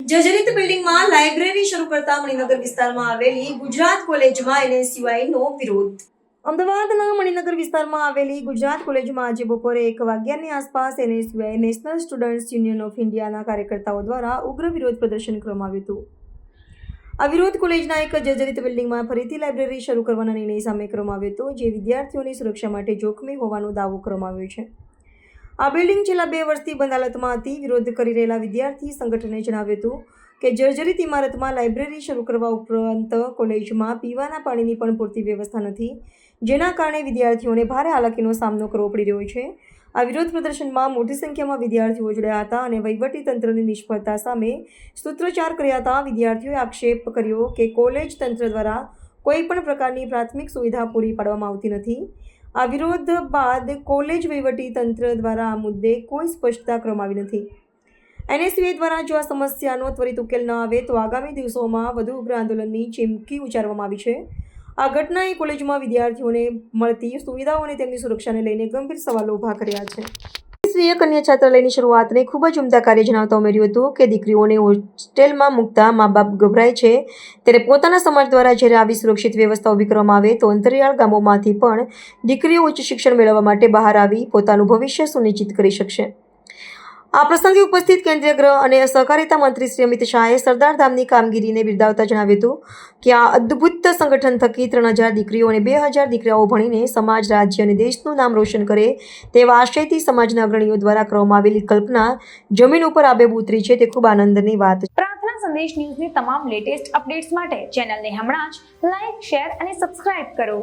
જર્જરિત બિલ્ડિંગમાં લાઇબ્રેરી શરૂ કરતા મણિનગર વિસ્તારમાં આવેલી ગુજરાત કોલેજમાં એનએસયુઆઈનો વિરોધ. અમદાવાદના મણિનગર વિસ્તારમાં આવેલી ગુજરાત કોલેજમાં આજે બપોરે 1 વાગ્યાની આસપાસ NSUI national students union of ઇન્ડિયાના કાર્યકર્તાઓ દ્વારા ઉગ્ર વિરોધ પ્રદર્શન કરવામાં આવ્યું હતું. આ વિરોધ કોલેજના એક જર્જરિત બિલ્ડિંગમાં ફરીથી લાઇબ્રેરી શરૂ કરવાના નિર્ણય સામે કરવામાં આવ્યો હતો, જે વિદ્યાર્થીઓની સુરક્ષા માટે જોખમી હોવાનો દાવો કરવામાં આવ્યો છે. આ બિલ્ડિંગ છેલ્લા 2 વર્ષથી બંધ હાલતમાં હતી. વિરોધ કરી રહેલા વિદ્યાર્થી સંગઠને જણાવ્યું હતું કે જર્જરિત ઇમારતમાં લાઇબ્રેરી શરૂ કરવા ઉપરાંત કોલેજમાં પીવાના પાણીની પણ પૂરતી વ્યવસ્થા નથી, જેના કારણે વિદ્યાર્થીઓને ભારે હાલાકીનો સામનો કરવો પડી રહ્યો છે. આ વિરોધ પ્રદર્શનમાં મોટી સંખ્યામાં વિદ્યાર્થીઓ જોડાયા હતા અને વહીવટી તંત્રની નિષ્ફળતા સામે સૂત્રોચ્ચાર કર્યા હતા. વિદ્યાર્થીઓએ આક્ષેપ કર્યો કે કોલેજ તંત્ર દ્વારા કોઈ પણ પ્રકારની પ્રાથમિક સુવિધા પૂરી પાડવામાં આવતી નથી. આ વિરોધ બાદ કોલેજ વહીવટી તંત્ર દ્વારા આ મુદ્દે કોઈ સ્પષ્ટતા કરવામાં આવી નથી. એનએસયુઆઈ દ્વારા જો આ સમસ્યાનો ત્વરિત ઉકેલ ન આવે તો આગામી દિવસોમાં વધુ ઉગ્ર આંદોલનની ચીમકી ઉચ્ચારવામાં આવી છે. આ ઘટનાએ કોલેજમાં વિદ્યાર્થીઓને મળતી સુવિધાઓ અને તેમની સુરક્ષાને લઈને ગંભીર સવાલો ઊભા કર્યા છે. શ્રીએ કન્યા છાત્રાલયની શરૂઆતને ખૂબ જ ઉમદા કાર્ય જણાવતા ઉમેર્યું હતું કે દીકરીઓને હોસ્ટેલમાં મૂકતા મા બાપ ગભરાય છે, ત્યારે પોતાના સમાજ દ્વારા જ્યારે આવી સુરક્ષિત વ્યવસ્થા ઊભી કરવામાં આવે તો અંતરિયાળ ગામોમાંથી પણ દીકરીઓ ઉચ્ચ શિક્ષણ મેળવવા માટે બહાર આવી પોતાનું ભવિષ્ય સુનિશ્ચિત કરી શકશે. આ પ્રસંગે ઉપસ્થિત કેન્દ્રીય ગૃહ અને સહકારિતા મંત્રી શ્રી અમિત શાહે સરદાર ધામની કામગીરીને બિરદાવતા જણાવ્યું હતું કે આ અદ્ભુત સંગઠન થકી 3000 દીકરીઓ અને 2000 દીકરાઓ ભણીને સમાજ, રાજ્ય અને દેશનું નામ રોશન કરે તેવા આશયથી સમાજના અગ્રણીઓ દ્વારા કરવામાં આવેલી કલ્પના જમીન ઉપર આબેબ ઉતરી છે, તે ખૂબ આનંદની વાત છે. પ્રાર્થના સંદેશ ન્યૂઝની તમામ લેટેસ્ટ અપડેટ્સ માટે ચેનલને હમણાં જ લાઈક, શેર અને સબસ્ક્રાઇબ કરો.